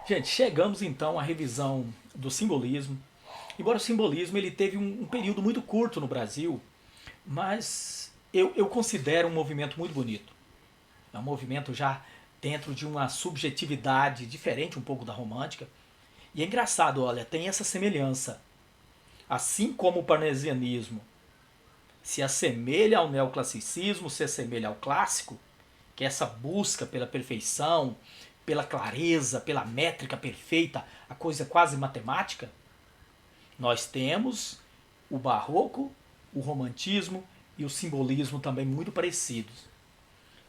Gente, chegamos então à revisão do simbolismo. Embora o simbolismo ele teve um período muito curto no Brasil, mas eu considero um movimento muito bonito. É um movimento já dentro de uma subjetividade diferente um pouco da romântica. E é engraçado, olha, tem essa semelhança. Assim como o parnasianismo se assemelha ao neoclassicismo, se assemelha ao clássico, que é essa busca pela perfeição, pela clareza, pela métrica perfeita, a coisa quase matemática, nós temos o barroco, o romantismo e o simbolismo também muito parecidos.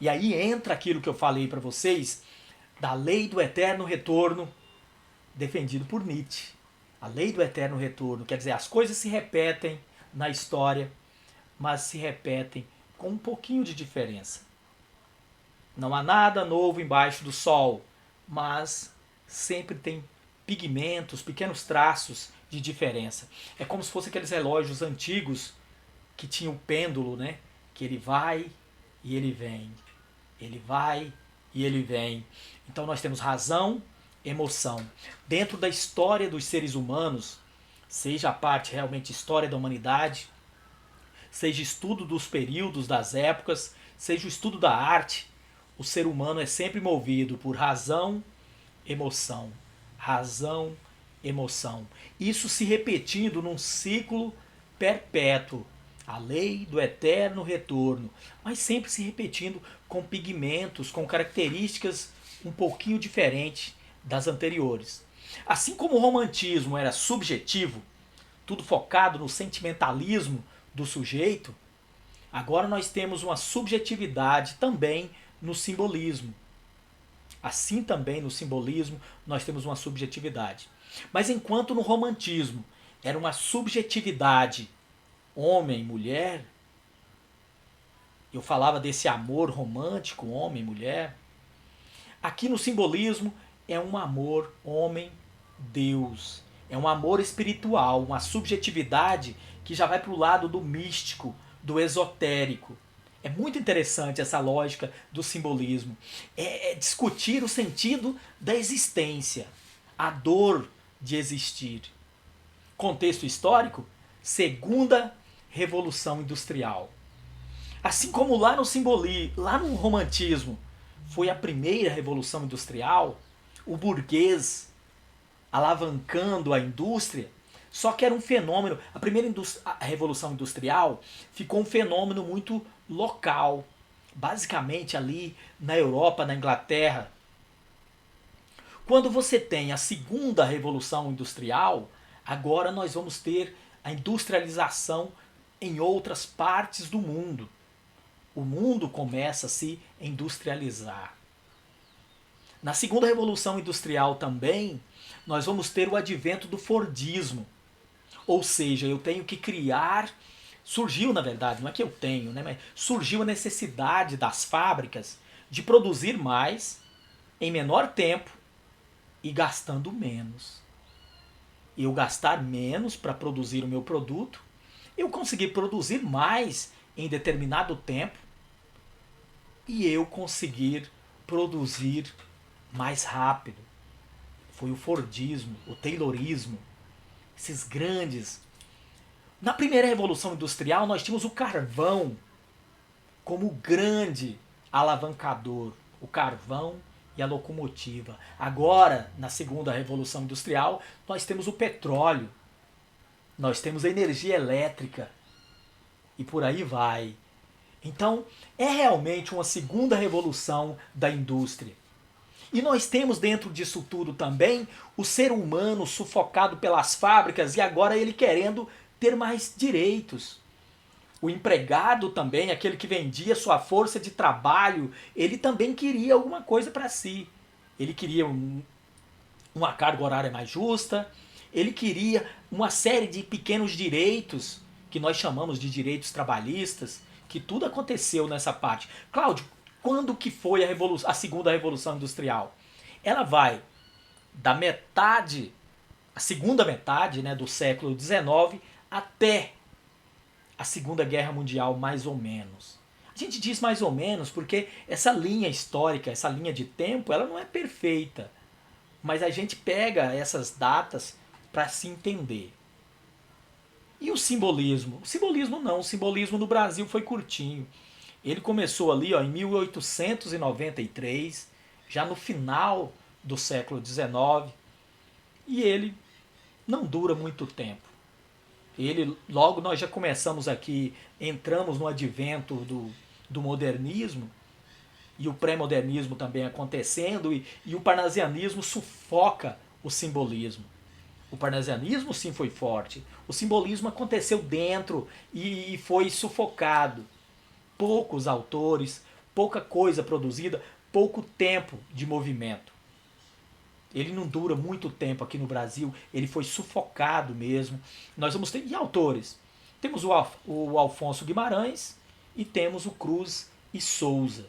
E aí entra aquilo que eu falei para vocês da lei do eterno retorno, defendido por Nietzsche. A lei do eterno retorno, quer dizer, as coisas se repetem na história, mas se repetem com um pouquinho de diferença. Não há nada novo embaixo do sol, mas sempre tem pigmentos, pequenos traços de diferença. É como se fossem aqueles relógios antigos que tinham o pêndulo, né? Que ele vai e ele vem. Ele vai e ele vem. Então nós temos razão, emoção. Dentro da história dos seres humanos, seja a parte realmente história da humanidade, seja estudo dos períodos, das épocas, seja o estudo da arte, o ser humano é sempre movido por razão, emoção. Razão, emoção. Isso se repetindo num ciclo perpétuo. A lei do eterno retorno, mas sempre se repetindo com pigmentos, com características um pouquinho diferentes das anteriores. Assim como o romantismo era subjetivo, tudo focado no sentimentalismo do sujeito, agora nós temos uma subjetividade também no simbolismo. Assim também no simbolismo nós temos uma subjetividade. Mas enquanto no romantismo era uma subjetividade homem, mulher, eu falava desse amor romântico, homem, mulher, aqui no simbolismo é um amor homem, Deus. É um amor espiritual, uma subjetividade que já vai para o lado do místico, do esotérico. É muito interessante essa lógica do simbolismo. É discutir o sentido da existência, a dor de existir. Contexto histórico: Segunda Revolução Industrial. Assim como lá no simbolismo, lá no romantismo, foi a primeira revolução industrial, o burguês alavancando a indústria, só que era um fenômeno. A primeira a revolução industrial ficou um fenômeno muito local, basicamente ali na Europa, na Inglaterra. Quando você tem a segunda revolução industrial, agora nós vamos ter a industrialização em outras partes do mundo. O mundo começa a se industrializar. Na segunda revolução industrial também, nós vamos ter o advento do Fordismo. Ou seja, eu tenho que criar. Surgiu, na verdade, não é que eu tenho, né? Mas surgiu a necessidade das fábricas de produzir mais, em menor tempo e gastando menos. Eu gastar menos para produzir o meu produto, eu conseguir produzir mais em determinado tempo e eu conseguir produzir mais rápido. Foi o Fordismo, o Taylorismo, esses grandes. Na primeira revolução industrial nós tínhamos o carvão como grande alavancador, o carvão e a locomotiva. Agora, na segunda revolução industrial, nós temos o petróleo, nós temos a energia elétrica e por aí vai. Então, é realmente uma segunda revolução da indústria. E nós temos dentro disso tudo também o ser humano sufocado pelas fábricas e agora ele querendo ter mais direitos. O empregado também, aquele que vendia sua força de trabalho, ele também queria alguma coisa para si. Ele queria uma carga horária mais justa, ele queria uma série de pequenos direitos, que nós chamamos de direitos trabalhistas, que tudo aconteceu nessa parte. Cláudio, quando que foi a segunda revolução industrial? Ela vai da metade, a segunda metade, né, do século XIX até a Segunda Guerra Mundial, mais ou menos. A gente diz mais ou menos porque essa linha histórica, essa linha de tempo, ela não é perfeita. mas a gente pega essas datas para se entender. E o simbolismo? O simbolismo não, o simbolismo no Brasil foi curtinho. Ele começou ali ó, em 1893, já no final do século XIX, e ele não dura muito tempo. Logo nós já começamos aqui, entramos no advento do modernismo, e o pré-modernismo também acontecendo, e o parnasianismo sufoca o simbolismo. O parnasianismo sim foi forte, o simbolismo aconteceu dentro e foi sufocado. Poucos autores, pouca coisa produzida, pouco tempo de movimento. Ele não dura muito tempo aqui no Brasil, ele foi sufocado mesmo. Nós vamos ter. E autores? Temos o Alfonso Guimarães e temos o Cruz e Souza.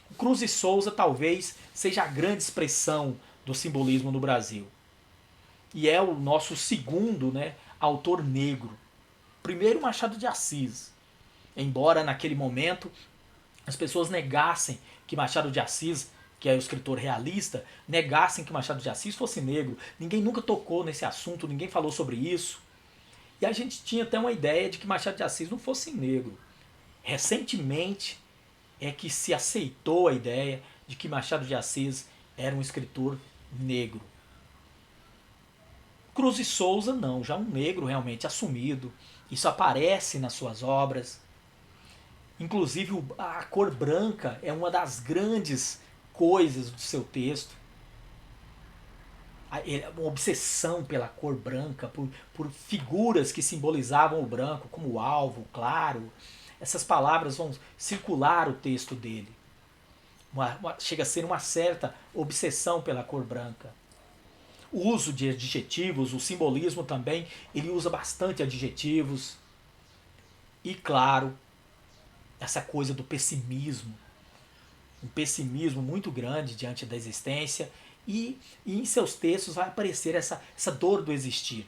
O Cruz e Souza talvez seja a grande expressão do simbolismo no Brasil. E é o nosso segundo, né, autor negro. Primeiro, Machado de Assis. Embora naquele momento as pessoas negassem que Machado de Assis, que é o escritor realista, negassem que Machado de Assis fosse negro. Ninguém nunca tocou nesse assunto, ninguém falou sobre isso. E a gente tinha até uma ideia de que Machado de Assis não fosse negro. Recentemente é que se aceitou a ideia de que Machado de Assis era um escritor negro. Cruz e Souza não, já um negro realmente assumido. Isso aparece nas suas obras. Inclusive a cor branca é uma das grandes coisas do seu texto. Uma obsessão pela cor branca, por figuras que simbolizavam o branco, como o alvo, o claro. Essas palavras vão circular o texto dele. Chega a ser uma certa obsessão pela cor branca. O uso de adjetivos, o simbolismo também, ele usa bastante adjetivos. E claro, essa coisa do pessimismo. Um pessimismo muito grande diante da existência. E em seus textos vai aparecer essa dor do existir.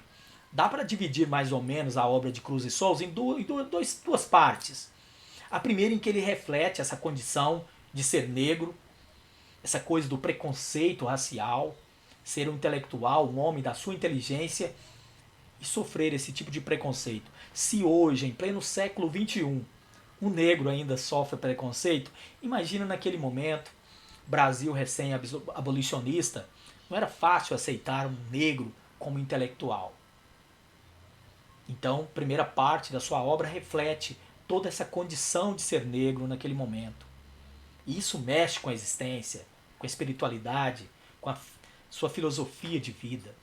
Dá para dividir mais ou menos a obra de Cruz e Souza em duas partes. A primeira em que ele reflete essa condição de ser negro, essa coisa do preconceito racial, ser um intelectual, um homem da sua inteligência e sofrer esse tipo de preconceito. Se hoje, em pleno século XXI, um negro ainda sofre preconceito, imagina naquele momento, Brasil recém-abolicionista, não era fácil aceitar um negro como intelectual. Então, a primeira parte da sua obra reflete toda essa condição de ser negro naquele momento. E isso mexe com a existência, com a espiritualidade, com a sua filosofia de vida.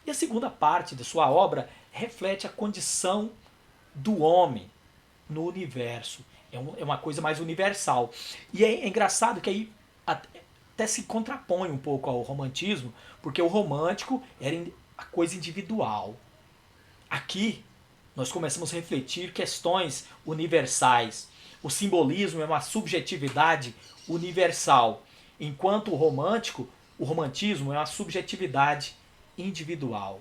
E a segunda parte da sua obra reflete a condição do homem no universo. É uma coisa mais universal. E é engraçado que aí até se contrapõe um pouco ao romantismo, porque o romântico era a coisa individual. Aqui nós começamos a refletir questões universais. O simbolismo é uma subjetividade universal, enquanto o romantismo é uma subjetividade individual.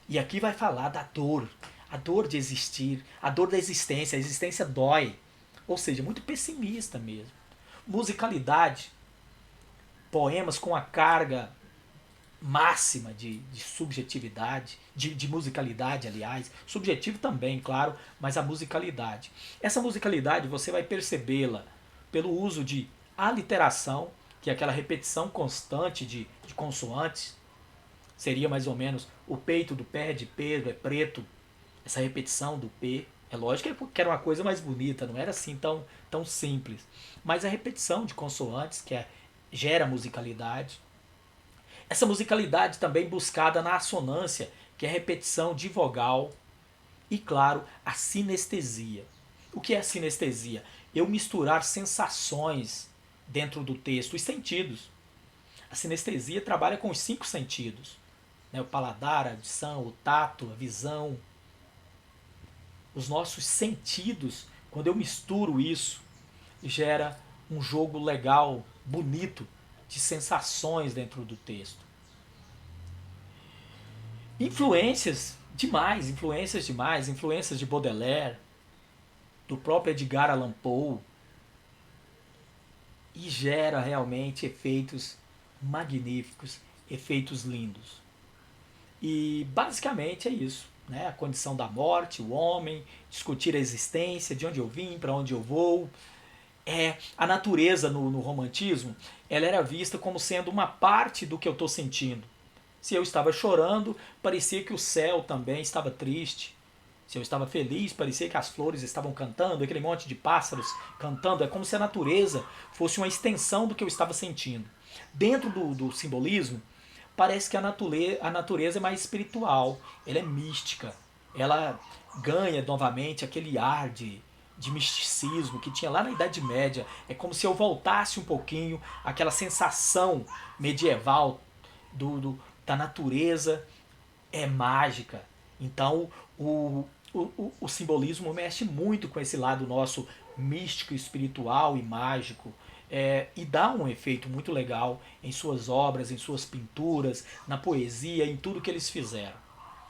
E aqui vai falar da dor, a dor de existir, a dor da existência. A existência dói, ou seja, muito pessimista mesmo. Musicalidade, poemas com a carga máxima de subjetividade, de musicalidade, aliás. Subjetivo também, claro, mas a musicalidade. Essa musicalidade você vai percebê-la pelo uso de aliteração, que é aquela repetição constante de consoantes. Seria mais ou menos o peito do pé de Pedro é preto, essa repetição do P. É lógico que era uma coisa mais bonita, não era assim tão simples. Mas a repetição de consoantes, gera musicalidade. Essa musicalidade também buscada na assonância, que é a repetição de vogal. E, claro, a sinestesia. O que é a sinestesia? Eu misturar sensações dentro do texto, os sentidos. A sinestesia trabalha com os 5 sentidos. O paladar, a audição, o tato, a visão. Os nossos sentidos, quando eu misturo isso, gera um jogo legal, bonito, de sensações dentro do texto. Influências demais, influências de Baudelaire, do próprio Edgar Allan Poe, e gera realmente efeitos magníficos, efeitos lindos. E basicamente é isso, né? A condição da morte, o homem, discutir a existência, de onde eu vim, para onde eu vou. A natureza no romantismo, ela era vista como sendo uma parte do que eu estou sentindo. Se eu estava chorando, parecia que o céu também estava triste. Se eu estava feliz, parecia que as flores estavam cantando, aquele monte de pássaros cantando. É como se a natureza fosse uma extensão do que eu estava sentindo. Dentro do simbolismo, parece que a natureza é mais espiritual, ela é mística, ela ganha novamente aquele ar de misticismo que tinha lá na Idade Média. É como se eu voltasse um pouquinho àquela sensação medieval da natureza é mágica. Então o simbolismo mexe muito com esse lado nosso místico, espiritual e mágico. E dá um efeito muito legal em suas obras, em suas pinturas, na poesia, em tudo que eles fizeram.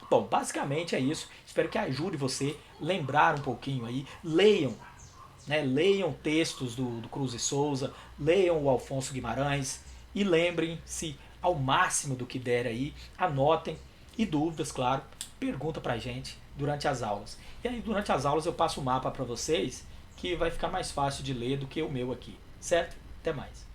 Bom, basicamente é isso. Espero que ajude você a lembrar um pouquinho aí. Leiam, né? Leiam textos do Cruz e Souza, leiam o Alfonso Guimarães e lembrem-se ao máximo do que der aí. Anotem e dúvidas, claro, pergunta pra gente durante as aulas. E aí durante as aulas eu passo o mapa para vocês que vai ficar mais fácil de ler do que o meu aqui, certo? Até mais.